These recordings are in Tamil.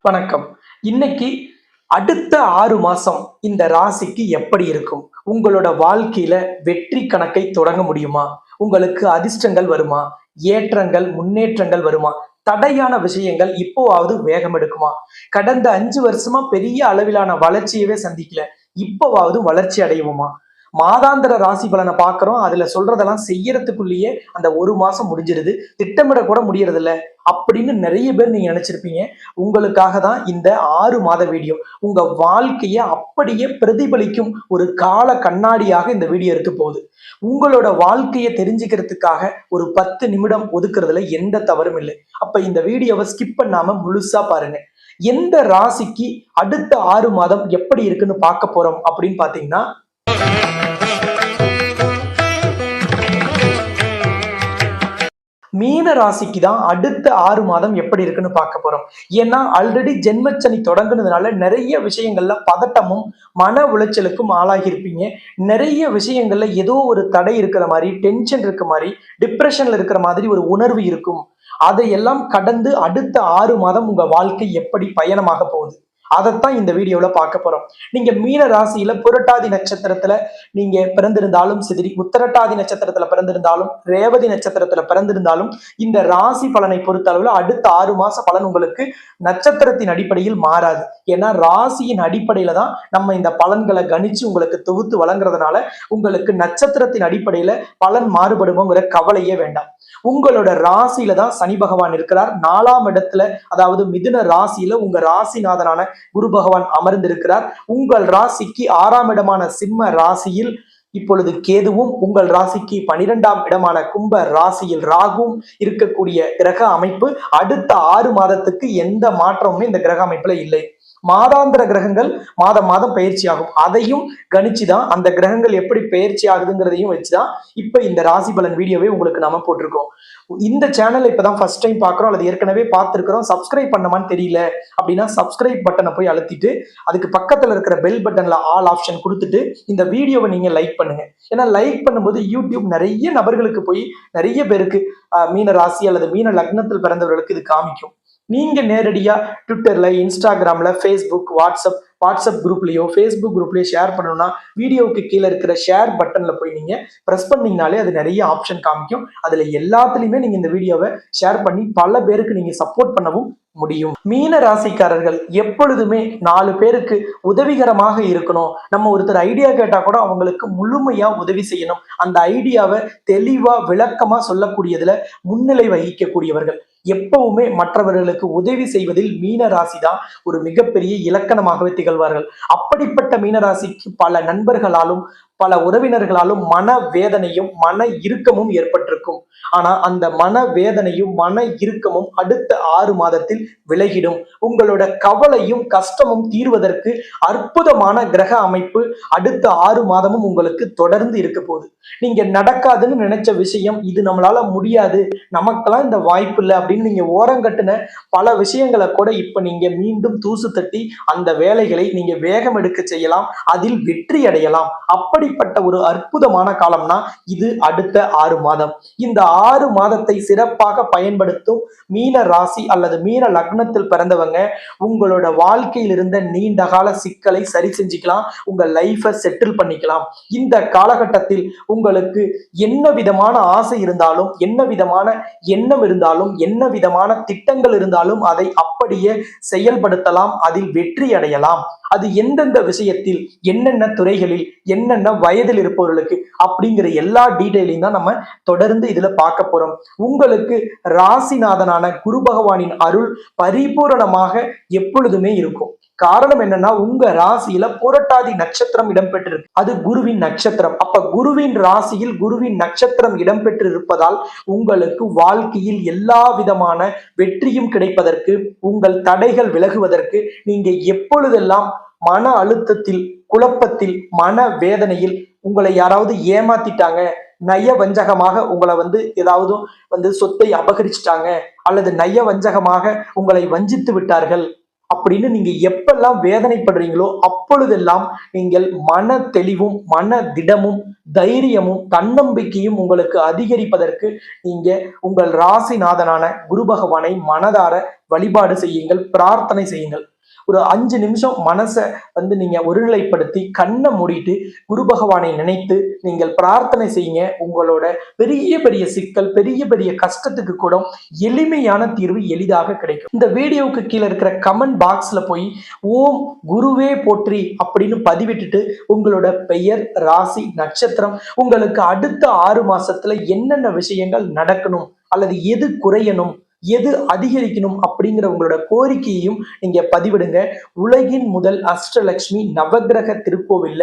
வணக்கம். இன்னைக்கு அடுத்த 6 மாசம் இந்த ராசிக்கு எப்படி இருக்கும்? உங்களோட வாழ்க்கையில வெற்றி கணக்கை தொடங்க முடியுமா? உங்களுக்கு அதிர்ஷ்டங்கள் வருமா? ஏற்றங்கள், முன்னேற்றங்கள் வருமா? தடையான விஷயங்கள் இப்போவாவது வேகம் எடுக்குமா? கடந்த 5 வருஷமா பெரிய அளவிலான வளர்ச்சியவே சந்திக்கல. இப்போவாவது வளர்ச்சி அடைவோமா? மாதாந்திர ராசி பலனை பார்க்குறோம். அதுல சொல்றதெல்லாம் செய்யறதுக்குள்ளேயே அந்த 1 மாசம் முடிஞ்சிருது. திட்டமிட கூட முடியறது இல்ல. அப்படின்னு நிறைய பேர் நீங்க நினைச்சிருப்பீங்க. உங்களுக்காக தான் இந்த 6 மாத வீடியோ. உங்க வாழ்க்கைய அப்படியே பிரதிபலிக்கும் ஒரு கால கண்ணாடியாக இந்த வீடியோ இருக்க போகுது. உங்களோட வாழ்க்கைய தெரிஞ்சுக்கிறதுக்காக ஒரு 10 நிமிடம் ஒதுக்குறதுல எந்த தவறும் இல்லை. அப்ப இந்த வீடியோவை ஸ்கிப் பண்ணாம முழுசா பாருங்க. எந்த ராசிக்கு அடுத்த 6 மாதம் எப்படி இருக்குன்னு பார்க்க போறோம் அப்படின்னு பாத்தீங்கன்னா, மீன ராசிக்கு தான் அடுத்த 6 மாதம் எப்படி இருக்குன்னு பார்க்க போறோம். ஏன்னா ஆல்ரெடி ஜென்மச்சனி தொடங்குனதுனால நிறைய விஷயங்கள்ல பதட்டமும் மன உளைச்சலுக்கும் ஆளாகி இருப்பீங்க. நிறைய விஷயங்கள்ல ஏதோ ஒரு தடை இருக்கிற மாதிரி, டென்ஷன் இருக்க மாதிரி, டிப்ரெஷன்ல இருக்கிற மாதிரி ஒரு உணர்வு இருக்கும். அதையெல்லாம் கடந்து அடுத்த 6 மாதம் உங்க வாழ்க்கை எப்படி பயணமாக போகுது, அதைத்தான் இந்த வீடியோல பார்க்க போறோம். நீங்க மீன ராசியில புரட்டாதி நட்சத்திரத்துல நீங்க பிறந்திருந்தாலும் சரி, உத்தரட்டாதி நட்சத்திரத்துல பிறந்திருந்தாலும், ரேவதி நட்சத்திரத்துல பிறந்திருந்தாலும், இந்த ராசி பலனை பொறுத்த அளவுல அடுத்த 6 மாச பலன் உங்களுக்கு நட்சத்திரத்தின் அடிப்படையில் மாறாது. ஏன்னா ராசியின் அடிப்படையில தான் நம்ம இந்த பலன்களை கணிச்சு உங்களுக்கு தொகுத்து வழங்குறதுனால உங்களுக்கு நட்சத்திரத்தின் அடிப்படையில பலன் மாறுபடுமோங்கிற கவலையே வேண்டாம். உங்களோட ராசியில தான் சனி பகவான் இருக்கிறார். 4ஆம் இடத்துல, அதாவது மிதுன ராசியில உங்க ராசிநாதனான குரு பகவான் அமர்ந்திருக்கிறார். உங்கள் ராசிக்கு 6ஆம் இடமான சிம்ம ராசியில் இப்பொழுது கேதுவும், உங்கள் ராசிக்கு 12ஆம் இடமான கும்ப ராசியில் ராகுவும் இருக்கக்கூடிய கிரக அமைப்பு அடுத்த 6 மாதத்துக்கு எந்த மாற்றமுமே இந்த கிரக அமைப்புல இல்லை. மாதாந்திர கிரகங்கள் மாதம் மாதம் பயிற்சி ஆகும். அதையும் கணிச்சுதான் அந்த கிரகங்கள் எப்படி பயிற்சி ஆகுதுங்கிறதையும் வச்சுதான் இப்ப இந்த ராசி பலன் வீடியோவே உங்களுக்கு நாம போட்டிருக்கோம். இந்த சேனல் இப்பதான் ஃபர்ஸ்ட் டைம் பாக்குறோம், அல்லது ஏற்கனவே பார்த்திருக்கிறோம், சப்ஸ்கிரைப் பண்ணமான்னு தெரியல அப்படின்னா சப்ஸ்கிரைப் பட்டனை போய் அழுத்திட்டு அதுக்கு பக்கத்துல இருக்கிற பெல் பட்டன்ல ஆல் ஆப்ஷன் கொடுத்துட்டு இந்த வீடியோவை நீங்க லைக் பண்ணுங்க. ஏன்னா லைக் பண்ணும்போது யூடியூப் நிறைய நபர்களுக்கு போய் நிறைய பேருக்கு மீன ராசி அல்லது மீன லக்னத்தில் பிறந்தவர்களுக்கு இது காமிக்கும். நீங்க நேரடியா ட்விட்டர்ல, இன்ஸ்டாகிராம்ல, ஃபேஸ்புக், வாட்ஸ்அப் குரூப்லயோ ஃபேஸ்புக் குரூப்லயோ ஷேர் பண்ணணும்னா வீடியோவுக்கு கீழே இருக்கிற ஷேர் பட்டன்ல போய் நீங்க ப்ரெஸ் பண்ணீங்கனாலே அது நிறைய ஆப்ஷன் காமிக்கும். அதுல எல்லாத்துலயுமே நீங்க இந்த வீடியோவை ஷேர் பண்ணி பல பேருக்கு நீங்க சப்போர்ட் பண்ணவும் முடியும். மீன ராசிக்காரர்கள் எப்பொழுதுமே 4 பேருக்கு உதவிகரமாக இருக்கணும். நம்ம ஒருத்தர் ஐடியா கேட்டா கூட அவங்களுக்கு முழுமையா உதவி செய்யணும். அந்த ஐடியாவை தெளிவா விளக்கமா சொல்லக்கூடியதுல முன்னிலை வகிக்கக்கூடியவர்கள். எப்பவுமே மற்றவர்களுக்கு உதவி செய்வதில் மீன ராசி தான் ஒரு மிகப்பெரிய இலக்கணமாகவே திகழ்வார்கள். அப்படிப்பட்ட மீனராசிக்கு பல நண்பர்களாலும் பல உறவினர்களாலும் மன வேதனையும் மன இறுக்கமும் ஏற்பட்டிருக்கும். ஆனா அந்த மன வேதனையும் மன இறுக்கமும் அடுத்த 6 மாதத்தில் விலகிடும். உங்களோட கவலையும் கஷ்டமும் தீர்வதற்கு அற்புதமான கிரக அமைப்பு அடுத்த 6 மாதமும் உங்களுக்கு தொடர்ந்து இருக்க போகுது. நீங்க நடக்காதுன்னு நினைச்ச விஷயம், இது நம்மளால முடியாது, நமக்கெல்லாம் இந்த வாய்ப்பு இல்லை அப்படின்னு நீங்க ஓரங்கட்டுன பல விஷயங்களை கூட இப்ப நீங்க மீண்டும் தூசு தட்டி அந்த வேலைகளை நீங்க வேகம் எடுக்க செய்யலாம், அதில் வெற்றி அடையலாம். அப்படிப்பட்ட ஒரு அற்புதமான காலம்னா இது அடுத்த 6 மாதம். இந்த 6 மாதத்தை சிறப்பாக பயன்படுத்தும் மீன ராசி அல்லது மீன லக்னத்தில் பிறந்தவங்க உங்களோட வாழ்க்கையில் இருந்த நீண்ட கால சிக்கலை சரி செஞ்சுக்கலாம், உங்க லைஃபை செட்டில் பண்ணிக்கலாம். இந்த காலகட்டத்தில் உங்களுக்கு என்ன விதமான ஆசை இருந்தாலும், என்ன விதமான எண்ணம் இருந்தாலும், என்ன விதமான திட்டங்கள் இருந்தாலும் அதை அப்படியே செயல்படுத்தலாம், அதில் வெற்றி அடையலாம். அது எந்தெந்த விஷயத்தில், என்னென்ன துறைகளில், என்னென்ன வயதில் இருப்பவர்களுக்கு அப்படிங்கிற எல்லா டீடைலையும் தான் நம்ம தொடர்ந்து இதுல பார்க்க போறோம். உங்களுக்கு ராசிநாதனான குரு பகவானின் அருள் பரிபூரணமாக எப்பொழுதுமே இருக்கும். காரணம் என்னன்னா, உங்க ராசியில புரட்டாதி நட்சத்திரம் இடம்பெற்றிருக்கு. அது குருவின் நட்சத்திரம். அப்ப குருவின் ராசியில் குருவின் நட்சத்திரம் இடம்பெற்று இருப்பதால் உங்களுக்கு வாழ்க்கையில் எல்லா விதமான வெற்றியும் கிடைப்பதற்கு, உங்கள் தடைகள் விலகுவதற்கு, நீங்க எப்பொழுதெல்லாம் மன அழுத்தத்தில், குழப்பத்தில், மன வேதனையில், உங்களை யாராவது ஏமாத்திட்டாங்க, நய வஞ்சகமாக உங்களை ஏதாவது சொத்தை அபகரிச்சிட்டாங்க, அல்லது நய வஞ்சகமாக உங்களை வஞ்சித்து விட்டார்கள், அப்படின்னு நீங்க எப்பெல்லாம் வேதனைப்படுறீங்களோ அப்பொழுதெல்லாம் நீங்கள் மன தெளிவும் மன திடமும் தைரியமும் தன்னம்பிக்கையும் உங்களுக்கு அதிகரிப்பதற்கு நீங்க உங்கள் ராசிநாதனான குரு பகவானை மனதார வழிபாடு செய்யுங்கள், பிரார்த்தனை செய்யுங்கள். ஒரு 5 நிமிஷம் மனசை நீங்க ஒருநிலைப்படுத்தி கண்ணை மூடிட்டு குரு பகவானை நினைத்து நீங்கள் பிரார்த்தனை செய்யுங்க. உங்களோட பெரிய பெரிய சிக்கல், பெரிய பெரிய கஷ்டத்துக்கு கூட எளிமையான தீர்வு எளிதாக கிடைக்கும். இந்த வீடியோவுக்கு கீழே இருக்கிற கமெண்ட் பாக்ஸ்ல போய் ஓம் குருவே போற்றி அப்படின்னு பதிவிட்டுட்டு உங்களோட பெயர், ராசி, நட்சத்திரம், உங்களுக்கு அடுத்த 6 மாசத்துல என்னென்ன விஷயங்கள் நடக்கணும் அல்லது எது குறையணும் எது அதிகரிக்கணும் அப்படிங்கிற உங்களோட கோரிக்கையையும் நீங்க பதிவிடுங்க. உலகின் முதல் அஷ்டலட்சுமி நவகிரக திருக்கோவில்ல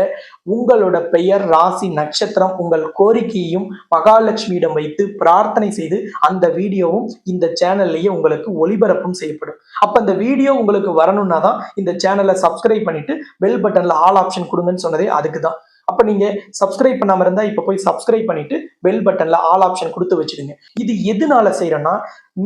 உங்களோட பெயர், ராசி, நட்சத்திரம், உங்கள் கோரிக்கையையும் மகாலட்சுமியிடம் வைத்து பிரார்த்தனை செய்து அந்த வீடியோவும் இந்த சேனல்லையே உங்களுக்கு ஒளிபரப்பும் செய்யப்படும். அப்ப அந்த வீடியோ உங்களுக்கு வரணும்னா தான் இந்த சேனலை சப்ஸ்கிரைப் பண்ணிட்டு பெல் பட்டன்ல ஆல் ஆப்ஷன் கொடுங்கன்னு சொன்னதே அதுக்கு தான். அப்ப நீங்க சப்ஸ்கிரைப் பண்ணாம இருந்தா இப்ப போய் சப்ஸ்கிரைப் பண்ணிட்டு பெல் பட்டன்ல ஆல் ஆப்ஷன் கொடுத்து வச்சிடுங்க. இது எதனால செய்யறேன்னா,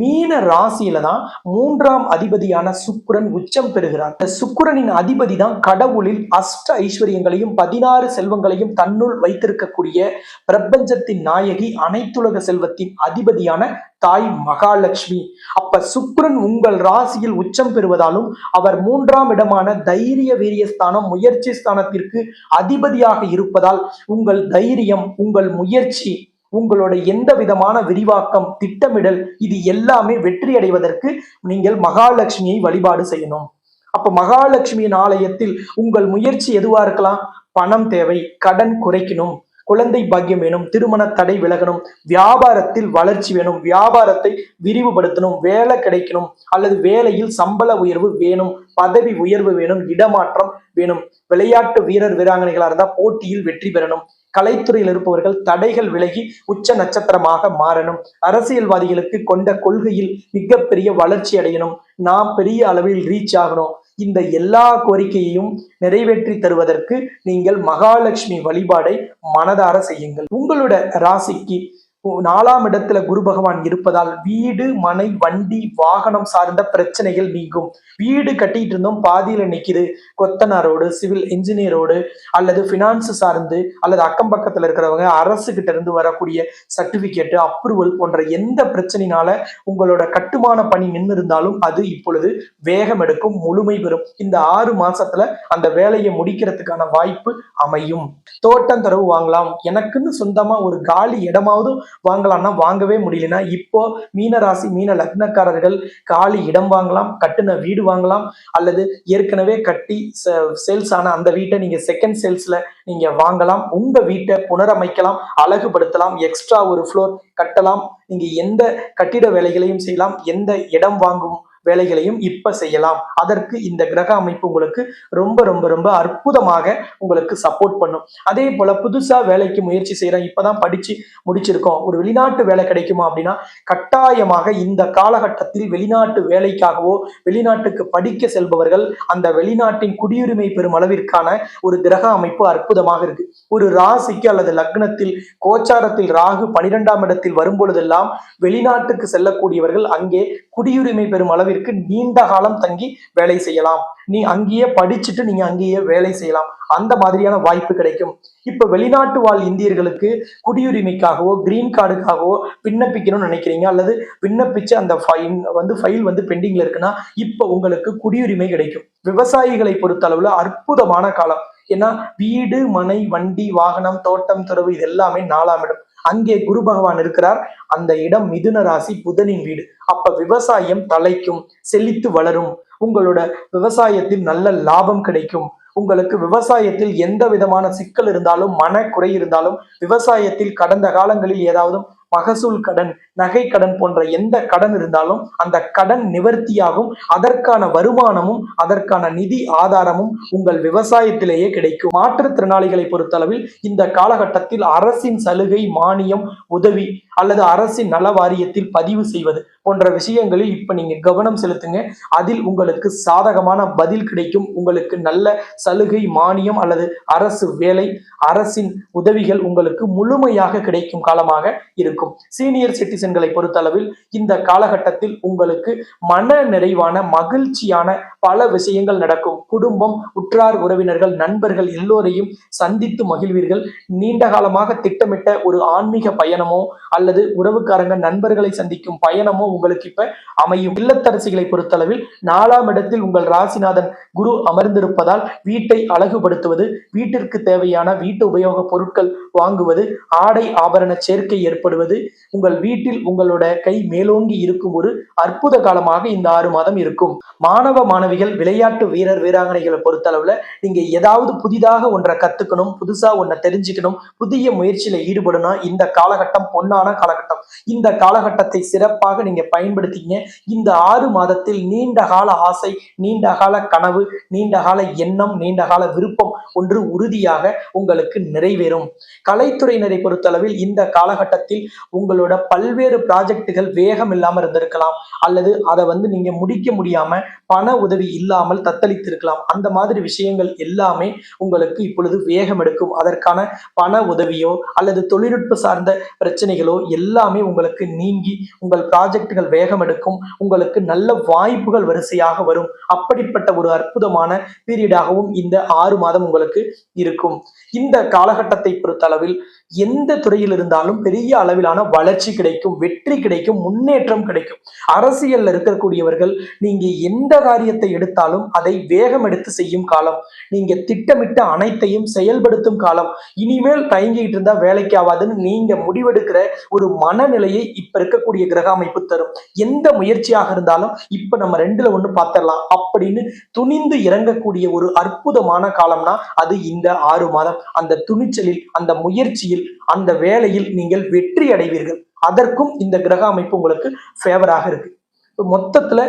மீன ராசியில தான் 3ஆம் அதிபதியான சுக்கிரன் உச்சம் பெறுகிறார். இந்த சுக்கிரனின் அதிபதி தான் கடவுளில் அஷ்ட ஐஸ்வர்யங்களையும் 16 செல்வங்களையும் தன்னுள் வைத்திருக்கக்கூடிய பிரபஞ்சத்தின் நாயகி, அனைத்துலக செல்வத்தின் அதிபதியான தாய் மகாலட்சுமி. அப்ப சுக்கிரன் உங்கள் ராசியில் உச்சம் பெறுவதாலும் அவர் 3ஆம் இடமான தைரிய வீரியஸ்தானம், முயற்சி ஸ்தானத்திற்கு அதிபதியாக இருப்பதால் உங்கள் தைரியம், உங்கள் முயற்சி, உங்களோட எந்த விதமான விரிவாக்கம், திட்டமிடல் இது எல்லாமே வெற்றி அடைவதற்கு நீங்கள் மகாலட்சுமியை வழிபாடு செய்யணும். அப்ப மகாலட்சுமியின் ஆலயத்தில் உங்கள் முயற்சி எதுவா இருக்கலாம்? பணம் தேவை, கடன் குறைக்கணும், குழந்தை பாக்கியம் வேணும், திருமண தடை விலகணும், வியாபாரத்தில் வளர்ச்சி வேணும், வியாபாரத்தை விரிவுபடுத்தணும், வேலை கிடைக்கணும் அல்லது வேலையில் சம்பள உயர்வு வேணும், பதவி உயர்வு வேணும், இடமாற்றம் வேணும், விளையாட்டு வீரர் வீராங்கனைகளா இருந்தா போட்டியில் வெற்றி பெறணும், கலைத்துறையில் இருப்பவர்கள் தடைகள் விலகி உச்ச நட்சத்திரமாக மாறணும், அரசியல்வாதிகளுக்கு கொண்ட கொள்கையில் மிகப்பெரிய வளர்ச்சி அடையணும், நாம் பெரிய அளவில் ரீச் ஆகணும். இந்த எல்லா கோரிக்கையையும் நிறைவேற்றி தருவதற்கு நீங்கள் மகாலட்சுமி வழிபாடை மனதார செய்யுங்கள். உங்களோட ராசிக்கு 4ஆம் இடத்துல குரு பகவான் இருப்பதால் வீடு, மனை, வண்டி, வாகனம் சார்ந்த பிரச்சனைகள் நீங்கும். வீடு கட்டிட்டு இருந்தோம், பாதியில நிக்குது, கொத்தனாரோடு, சிவில் இன்ஜினியரோடு அல்லது பினான்ஸ் சார்ந்து அல்லது அக்கம் பக்கத்துல இருக்கிறவங்க அரசு கிட்ட இருந்து வரக்கூடிய சர்டிபிகேட், அப்ரூவல் போன்ற எந்த பிரச்சனைனால உங்களோட கட்டுமான பணி நின்று இருந்தாலும் அது இப்பொழுது வேகம் எடுக்கும், முழுமை பெறும். இந்த 6 மாசத்துல அந்த வேலையை முடிக்கிறதுக்கான வாய்ப்பு அமையும். தோட்டம் தரவு வாங்கலாம், எனக்குன்னு சொந்தமா ஒரு காலி இடமாவது வாங்கலாம்னா வாங்கவே முடியலன்னா இப்போ மீன ராசி, மீன லக்னக்காரர்கள் காலி இடம் வாங்கலாம், கட்டுன வீடு வாங்கலாம் அல்லது ஏற்கனவே கட்டி சேல்ஸ் ஆன அந்த வீட்டை நீங்க செகண்ட் சேல்ஸ்ல நீங்க வாங்கலாம். உங்க வீட்டை புனரமைக்கலாம், அழகுபடுத்தலாம், எக்ஸ்ட்ரா ஒரு ஃப்ளோர் கட்டலாம். நீங்க எந்த கட்டிட வேலைகளையும் செய்யலாம், எந்த இடம் வாங்கும் வேலைகளையும் இப்ப செய்யலாம். அதற்கு இந்த கிரக அமைப்பு உங்களுக்கு ரொம்ப ரொம்ப ரொம்ப அற்புதமாக உங்களுக்கு சப்போர்ட் பண்ணும். அதே போல புதுசா வேலைக்கு முயற்சி செய்யறோம், இப்பதான் படிச்சு முடிச்சிருக்கோம், ஒரு வெளிநாட்டு வேலை கிடைக்குமா அப்படின்னா கட்டாயமாக இந்த காலகட்டத்தில் வெளிநாட்டு வேலைக்காகவோ வெளிநாட்டுக்கு படிக்க செல்பவர்கள் அந்த வெளிநாட்டின் குடியுரிமை பெறும் அளவிற்கான ஒரு கிரக அமைப்பு அற்புதமாக இருக்கு. ஒரு ராசிக்கு அல்லது லக்னத்தில் கோச்சாரத்தில் ராகு 12ஆம் இடத்தில் வரும்பொழுதெல்லாம் வெளிநாட்டுக்கு செல்லக்கூடியவர்கள் அங்கே குடியுரிமை பெறும் அளவிற்கு நீண்ட காலம் தங்கி வேலை செய்யலாம். நீ அங்கேயே படிச்சுட்டு நீங்க அங்கேயே வேலை செய்யலாம், அந்த மாதிரியான வாய்ப்பு கிடைக்கும். இப்ப வெளிநாட்டு வாழ் இந்தியர்களுக்கு குடியுரிமைக்காகவோ கிரீன் கார்டுக்காகவோ விண்ணப்பிக்கணும்னு நினைக்கிறீங்க அல்லது விண்ணப்பிச்சு அந்த ஃபைல் பெண்டிங்ல இருக்குன்னா இப்ப உங்களுக்கு குடியுரிமை கிடைக்கும். விவசாயிகளை பொறுத்த அளவுல அற்புதமான காலம். ஏன்னா வீடு, மனை, வண்டி, வாகனம், தோட்டம், துறவு இது எல்லாமே 4ஆம் இடம். அங்கே குரு பகவான் இருக்கிறார். அந்த இடம் மிதுன ராசி, புதனின் வீடு. அப்ப விவசாயம் தலைக்கும், செழித்து வளரும். உங்களோட விவசாயத்தில் நல்ல லாபம் கிடைக்கும். உங்களுக்கு விவசாயத்தில் எந்த விதமான சிக்கல் இருந்தாலும், மன குறை இருந்தாலும், விவசாயத்தில் கடந்த காலங்களில் ஏதாவது மகசூல் கடன், நகை கடன் போன்ற எந்த கடன் இருந்தாலும் அந்த கடன் நிவர்த்தியாகும். அதற்கான வருமானமும் அதற்கான நிதி ஆதாரமும் உங்கள் விவசாயத்திலேயே கிடைக்கும். மாற்றுத்திறனாளிகளை பொறுத்தளவில் இந்த காலகட்டத்தில் அரசின் சலுகை, மானியம், உதவி அல்லது அரசின் நல வாரியத்தில் பதிவு செய்வது போன்ற விஷயங்களில் இப்ப நீங்க கவனம் செலுத்துங்க. அதில் உங்களுக்கு சாதகமான பதில் கிடைக்கும். உங்களுக்கு நல்ல சலுகை, மானியம் அல்லது அரசு வேலை, அரசின் உதவிகள் உங்களுக்கு முழுமையாக கிடைக்கும் காலமாக இருக்கும். இருக்கும். சீனியர் சிட்டிசன்களை பொறுத்தளவில் இந்த காலகட்டத்தில் உங்களுக்கு மன நிறைவான மகிழ்ச்சியான பல விஷயங்கள் நடக்கும். குடும்பம், உற்றார் உறவினர்கள், நண்பர்கள் எல்லோரையும் சந்தித்து மகிழ்வீர்கள். நீண்ட காலமாக திட்டமிட்ட ஒரு ஆன்மீக பயணமோ அல்லது உறவுக்காரங்க நண்பர்களை சந்திக்கும் பயணமோ உங்களுக்கு இப்ப அமையும். இல்லத்தரசிகளை பொறுத்தளவில் 4ஆம் இடத்தில் உங்கள் ராசிநாதன் குரு அமர்ந்திருப்பதால் வீட்டை அழகுபடுத்துவது, வீட்டிற்கு தேவையான வீட்டு உபயோக பொருட்கள் வாங்குவது, ஆடை ஆபரண சேர்க்கை ஏற்படுவது, உங்கள் வீட்டில் உங்களோட கை மேலோங்கி இருக்கும் ஒரு அற்புத காலமாக இந்த 6 மாதம் இருக்கும். மாணவ மாணவிகள், விளையாட்டு வீரர் வீராங்கனைகளை பொறுத்தளவுல நீங்க ஏதாவது புதிதாக ஒன்றை கத்துக்கணும், புதுசா ஒன்றை தெரிஞ்சுக்கணும், புதிய முயற்சியில ஈடுபடணும். இந்த காலகட்டம் பொன்னான காலகட்டம். இந்த காலகட்டத்தை சிறப்பாக நீங்க பயன்படுத்திங்க. இந்த 6 மாதத்தில் நீண்ட கால ஆசை, நீண்ட கால கனவு, நீண்ட கால எண்ணம், நீண்ட கால விருப்பம் ஒன்று உறுதியாக உங்களுக்கு நிறைவேறும். கலைத்துறையினரை பொறுத்தளவில் இந்த காலகட்டத்தில் உங்களோட பல்வேறு ப்ராஜெக்டுகள் வேகம் இல்லாமல் இருந்திருக்கலாம், அல்லது அதை நீங்க முடிக்க முடியாம பண உதவி இல்லாமல் தத்தளித்திருக்கலாம். அந்த மாதிரி விஷயங்கள் எல்லாமே உங்களுக்கு இப்பொழுது வேகம் எடுக்கும். அதற்கான பண உதவியோ அல்லது தொழில்நுட்ப சார்ந்த பிரச்சனைகளோ எல்லாமே உங்களுக்கு நீங்கி உங்கள் ப்ராஜெக்டுகள் வேகம் எடுக்கும். உங்களுக்கு நல்ல வாய்ப்புகள் வரிசையாக வரும். அப்படிப்பட்ட ஒரு அற்புதமான பீரியடாகவும் இந்த 6 மாதம் உங்களுக்கு இருக்கும். இந்த காலகட்டத்தை பொறுத்தளவில் எந்த துறையில் இருந்தாலும் பெரிய அளவிலான வளர்ச்சி கிடைக்கும், வெற்றி கிடைக்கும், முன்னேற்றம் கிடைக்கும். அரசியல்ல இருக்கக்கூடியவர்கள் நீங்க எந்த காரியத்தை எடுத்தாலும் அதை வேகம் எடுத்து செய்யும் காலம். நீங்க திட்டமிட்ட அனைத்தையும் செயல்படுத்தும் காலம். இனிமேல் தயங்கிட்டு இருந்தா வேலைக்கு ஆகாதுன்னு நீங்க முடிவெடுக்கிற ஒரு மனநிலையை இப்ப இருக்கக்கூடிய கிரக அமைப்பு தரும். எந்த முயற்சியாக இருந்தாலும் இப்ப நம்ம 2ல 1 பார்த்திடலாம் அப்படின்னு துணிந்து இறங்கக்கூடிய ஒரு அற்புதமான காலம்னா அது இந்த 6 மாதம். அந்த துணிச்சலில், அந்த முயற்சியில், அந்த வேலையில் நீங்கள் வெற்றி அடைவீர்கள். அதற்கும் இந்த கிரக அமைப்பு உங்களுக்கு ஃபேவராக இருக்கு. மொத்தத்துல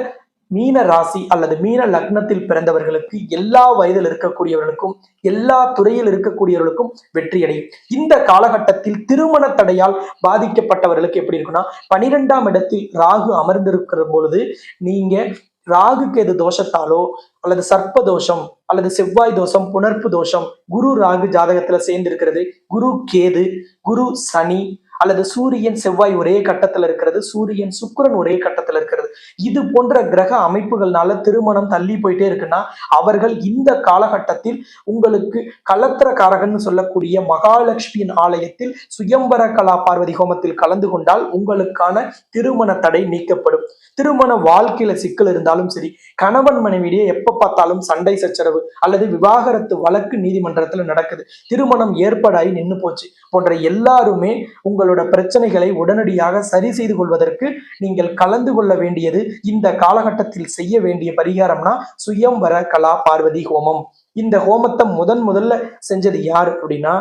மீன ராசி அல்லது மீன லக்னத்தில் பிறந்தவர்களுக்கு எல்லா வயதில் இருக்கக்கூடியவர்களுக்கும் எல்லா துறையில் இருக்கக்கூடியவர்களுக்கும் வெற்றி அடையும். இந்த காலகட்டத்தில் திருமண தடையால் பாதிக்கப்பட்டவர்களுக்கு எப்படி இருக்குன்னா, 12ஆம் இடத்தில் ராகு அமர்ந்திருக்கிற பொழுது நீங்க ராகு கேது தோஷத்தாலோ அல்லது சர்ப்ப தோஷம் அல்லது செவ்வாய் தோஷம், புணர்ப்பு தோஷம், குரு ராகு ஜாதகத்துல சேர்ந்து இருக்கிறது, குரு கேது, குரு சனி அல்லது சூரியன் செவ்வாய் ஒரே கட்டத்துல இருக்கிறது, சூரியன் சுக்கிரன் ஒரே கட்டத்துல இருக்கிறது, இது போன்ற கிரக அமைப்புகள்னால திருமணம் தள்ளி போயிட்டே இருக்குன்னா அவர்கள் இந்த காலகட்டத்தில் உங்களுக்கு கலத்திர காரகன்னு சொல்லக்கூடிய மகாலட்சுமியின் ஆலயத்தில் சுயம்பர கலா பார்வதி ஹோமத்தில் கலந்து கொண்டால் உங்களுக்கான திருமண தடை நீக்கப்படும். திருமண வாழ்க்கையில சிக்கல் இருந்தாலும் சரி, கணவன் மனைவியிடையே எப்ப பார்த்தாலும் சண்டை சச்சரவு அல்லது விவாகரத்து வழக்கு நீதிமன்றத்துல நடக்குது, திருமணம் ஏற்பாடாகி நின்று போச்சு போன்ற எல்லாருமே உங்களோட பிரச்சனைகளை உடனடியாக சரி செய்து கொள்வதற்கு நீங்கள் கலந்து கொள்ள வேண்டியது, இந்த காலகட்டத்தில் செய்ய வேண்டிய பரிகாரம்னா சுயம்வர கலா பார்வதி ஹோமம். இந்த ஹோமத்தை முதல்ல செஞ்சது யார் அப்படின்னா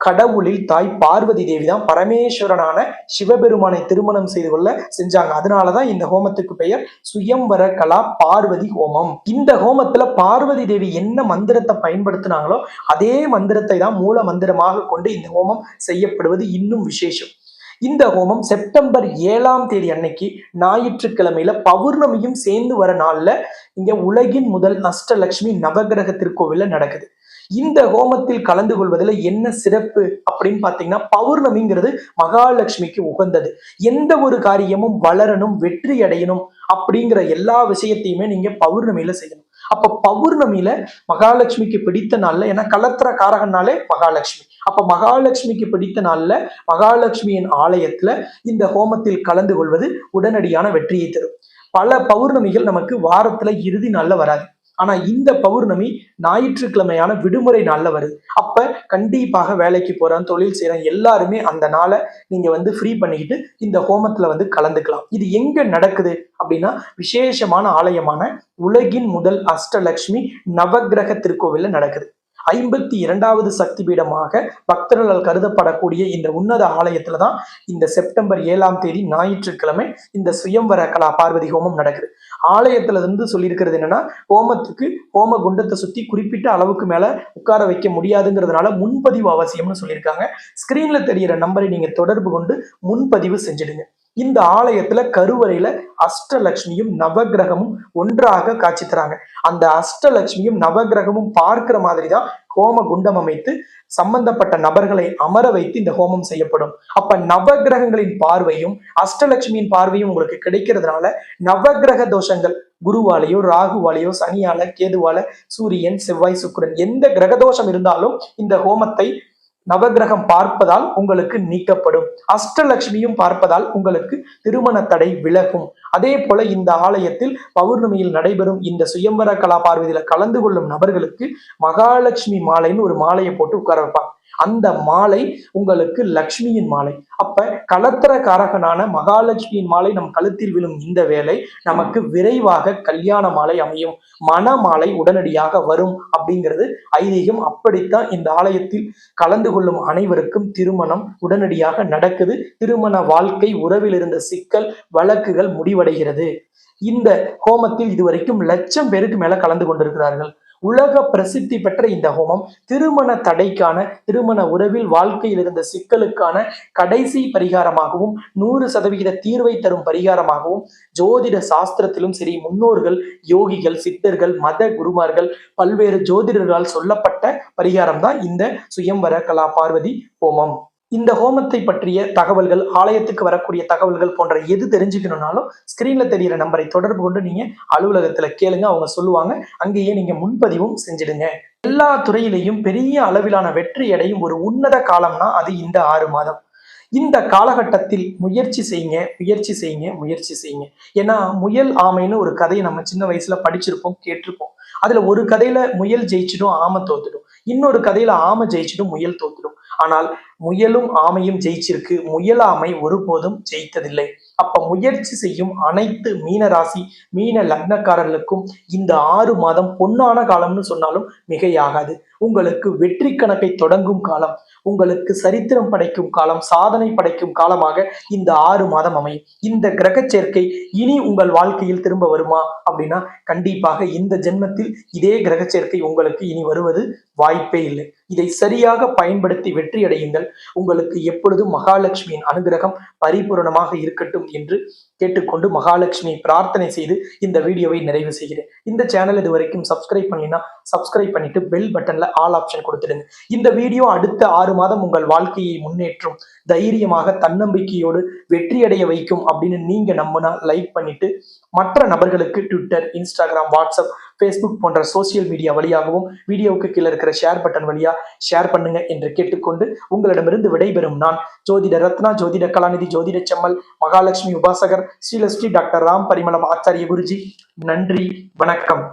கடவுளில் தாய் பார்வதி தேவி தான் பரமேஸ்வரனான சிவபெருமானை திருமணம் செய்து கொள்ள செஞ்சாங்க. அதனாலதான் இந்த ஹோமத்துக்கு பெயர் சுயம்வர கலா பார்வதி ஹோமம். இந்த ஹோமத்துல பார்வதி தேவி என்ன மந்திரத்தை பயன்படுத்தினாங்களோ அதே மந்திரத்தை தான் மூல மந்திரமாக கொண்டு இந்த ஹோமம் செய்யப்படுவது இன்னும் விசேஷம். இந்த ஹோமம் செப்டம்பர் 7ஆம் தேதி அன்னைக்கு ஞாயிற்றுக்கிழமையில பௌர்ணமியும் சேர்ந்து வர நாள்ல இங்க உலகின் முதல் அஷ்டலட்சுமி நவகிரக திருக்கோவில்ல நடக்குது. இந்த ஹோமத்தில் கலந்து கொள்வதில் என்ன சிறப்பு அப்படின்னு பாத்தீங்கன்னா, பௌர்ணமிங்கிறது மகாலட்சுமிக்கு உகந்தது. எந்த ஒரு காரியமும் வளரணும், வெற்றி அடையணும் அப்படிங்கிற எல்லா விஷயத்தையுமே நீங்க பௌர்ணமியில செய்யணும். அப்ப பௌர்ணமியில மகாலட்சுமிக்கு பிடித்த நாள்ல, ஏன்னா கலத்திர காரகனாலே மகாலட்சுமி, அப்ப மகாலட்சுமிக்கு பிடித்த நாள்ல மகாலட்சுமியின் ஆலயத்துல இந்த ஹோமத்தில் கலந்து கொள்வது உடனடியான வெற்றியை தரும். பல பௌர்ணமிகள் நமக்கு வாரத்துல இறுதி நாள்ல வராது. ஆனா இந்த பௌர்ணமி ஞாயிற்றுக்கிழமையான விடுமுறை நாள்ல வருது. அப்ப கண்டிப்பாக வேலைக்கு போறேன், தொழில் செய்யறேன் எல்லாருமே அந்த நாளை நீங்க ஃப்ரீ பண்ணிக்கிட்டு இந்த ஹோமத்துல கலந்துக்கலாம். இது எங்க நடக்குது அப்படின்னா, விசேஷமான ஆலயமான உலகின் முதல் அஷ்டலட்சுமி நவகிரக திருக்கோவில்ல நடக்குது. 52வது சக்தி பீடமாக பக்தர்களால் கருதப்படக்கூடிய இந்த உன்னத ஆலயத்துலதான் இந்த செப்டம்பர் 7ஆம் தேதி ஞாயிற்றுக்கிழமை இந்த சுயம்வர கலா பார்வதி ஹோமம் நடக்குது. ஆலயத்துல சொல்லியிருக்கிறது என்னன்னா, ஹோமத்துக்கு ஹோம குண்டத்தை சுத்தி குறிப்பிட்ட அளவுக்கு மேல உட்கார வைக்க முடியாதுங்கிறதுனால முன்பதிவு அவசியம்னு சொல்லியிருக்காங்க. ஸ்கிரீன்ல தெரியிற நம்பரை நீங்க தொடர்பு கொண்டு முன்பதிவு செஞ்சிடுங்க. இந்த ஆலயத்துல கருவறையில அஷ்டலட்சுமியும் நவகிரகமும் ஒன்றாக காட்சி தராங்க. அந்த அஷ்டலட்சுமியும் நவகிரகமும் பார்க்கிற மாதிரி தான் ஹோம குண்டம் அமைத்து சம்பந்தப்பட்ட நபர்களை அமர வைத்து இந்த ஹோமம் செய்யப்படும். அப்ப நவகிரகங்களின் பார்வையும் அஷ்டலட்சுமியின் பார்வையும் உங்களுக்கு கிடைக்கிறதுனால நவகிரக தோஷங்கள் குருவாலேயோ ராகுவாலேயோ சனியால கேதுவால சூரியன் செவ்வாய் சுக்கிரன் எந்த கிரகதோஷம் இருந்தாலும் இந்த ஹோமத்தை நவகிரகம் பார்ப்பதால் உங்களுக்கு நீக்கப்படும். அஷ்டலட்சுமியும் பார்ப்பதால் உங்களுக்கு திருமண தடை விலகும். அதே போல இந்த ஆலயத்தில் பௌர்ணமியில் நடைபெறும் இந்த சுயம்பர கலா பார்வதியில கலந்து கொள்ளும் நபர்களுக்கு மகாலட்சுமி மாலைன்னு ஒரு மாலையை போட்டு உட்கார வைப்பாங்க. அந்த மாலை உங்களுக்கு லட்சுமியின் மாலை. அப்ப கலத்திரக்காரகனான மகாலட்சுமியின் மாலை நம் கழுத்தில் விழும் இந்த வேளை நமக்கு விரைவாக கல்யாண மாலை அமையும், மன மாலை உடனடியாக வரும் அப்படிங்கிறது ஐதீகம். அப்படித்தான் இந்த ஆலயத்தில் கலந்து கொள்ளும் அனைவருக்கும் திருமணம் உடனடியாக நடக்குது. திருமண வாழ்க்கை, உறவில் இருந்த சிக்கல் வழக்குகள் முடிவடைகிறது. இந்த ஹோமத்தில் இதுவரைக்கும் 1,00,000 பேருக்கு மேல கலந்து கொண்டிருக்கிறார்கள். உலக பிரசித்தி பெற்ற இந்த ஹோமம் திருமண தடைக்கான, திருமண உறவில் வாழ்க்கையில் இருந்த சிக்கலுக்கான கடைசி பரிகாரமாகவும் 100% தீர்வை தரும் பரிகாரமாகவும் ஜோதிட சாஸ்திரத்திலும் சரி, முன்னோர்கள், யோகிகள், சித்தர்கள், மத குருமார்கள், பல்வேறு ஜோதிடர்களால் சொல்லப்பட்ட பரிகாரம் தான் இந்த சுயம்பர கலா பார்வதி ஹோமம். இந்த ஹோமத்தை பற்றிய தகவல்கள், ஆலயத்துக்கு வரக்கூடிய தகவல்கள் போன்ற எது தெரிஞ்சுக்கணும்னாலும் ஸ்கிரீன்ல தெரியிற நம்பரை தொடர்பு கொண்டு நீங்க அலுவலகத்துல கேளுங்க, அவங்க சொல்லுவாங்க. அங்கேயே நீங்க முன்பதிவும் செஞ்சிடுங்க. எல்லா துறையிலையும் பெரிய அளவிலான வெற்றி அடையும் ஒரு உன்னத காலம்னா அது இந்த 6 மாதம். இந்த காலகட்டத்தில் முயற்சி செய்யுங்க, முயற்சி செய்யுங்க, முயற்சி செய்யுங்க. ஏன்னா முயல் ஆமைன்னு ஒரு கதையை நம்ம சின்ன வயசுல படிச்சிருப்போம், கேட்டிருப்போம். அதுல ஒரு கதையில முயல் ஜெயிச்சிடும், ஆமை தோத்துடும். இன்னொரு கதையில ஆமை ஜெயிச்சிடும், முயல் தோத்துடும். ஆனால் முயலும் ஆமையும் ஜெயிச்சிருக்கு, முயலாமை ஒருபோதும் ஜெயித்ததில்லை. அப்ப முயற்சி செய்யும் அனைத்து மீன ராசி, மீன லக்னக்காரர்களுக்கும் இந்த 6 மாதம் பொன்னான காலம்னு சொன்னாலும் மிகையாகாது. உங்களுக்கு வெற்றி கணக்கை தொடங்கும் காலம், உங்களுக்கு சரித்திரம் படைக்கும் காலம், சாதனை படைக்கும் காலமாக இந்த 6 மாதம் அமையும். இந்த கிரக சேர்க்கை இனி உங்கள் வாழ்க்கையில் திரும்ப வருமா அப்படின்னா கண்டிப்பாக இந்த ஜென்மத்தில் இதே கிரக சேர்க்கை உங்களுக்கு இனி வருவது வாய்ப்பே இல்லை. இதை சரியாக பயன்படுத்தி வெற்றி அடையுங்கள். உங்களுக்கு எப்பொழுதும் மகாலட்சுமியின் அனுகிரகம் பரிபூரணமாக இருக்கட்டும் என்று கேட்டுக்கொண்டு மகாலட்சுமி பிரார்த்தனை செய்து இந்த வீடியோவை நிறைவு செய்கிறேன். இந்த சேனல் இது வரைக்கும் சப்ஸ்கிரைப் பண்ணினா சப்ஸ்கிரைப் பண்ணிட்டு பெல் பட்டன்ல ஆல் ஆப்ஷன் கொடுத்துடுங்க. இந்த வீடியோ அடுத்த 6 மாதம் உங்கள் வாழ்க்கையை முன்னேற்றும், தைரியமாக தன்னம்பிக்கையோடு வெற்றி அடைய வைக்கும் அப்படின்னு நீங்க நம்பினா லைக் பண்ணிட்டு மற்ற நபர்களுக்கு ட்விட்டர், இன்ஸ்டாகிராம், வாட்ஸ்அப், ஃபேஸ்புக் போன்ற சோசியல் மீடியா வழியாகவும் வீடியோவுக்கு கீழே இருக்கிற ஷேர் பட்டன் வழியா ஷேர் பண்ணுங்க என்று கேட்டுக்கொண்டு உங்களிடமிருந்து விடைபெறும் நான் ஜோதிட ரத்னா, ஜோதிட கலாநிதி, ஜோதிட செம்மல், மகாலட்சுமி உபாசகர், ஸ்ரீலஸ்ரீ டாக்டர் ராம் பரிமளம் ஆச்சாரிய குருஜி. நன்றி, வணக்கம்.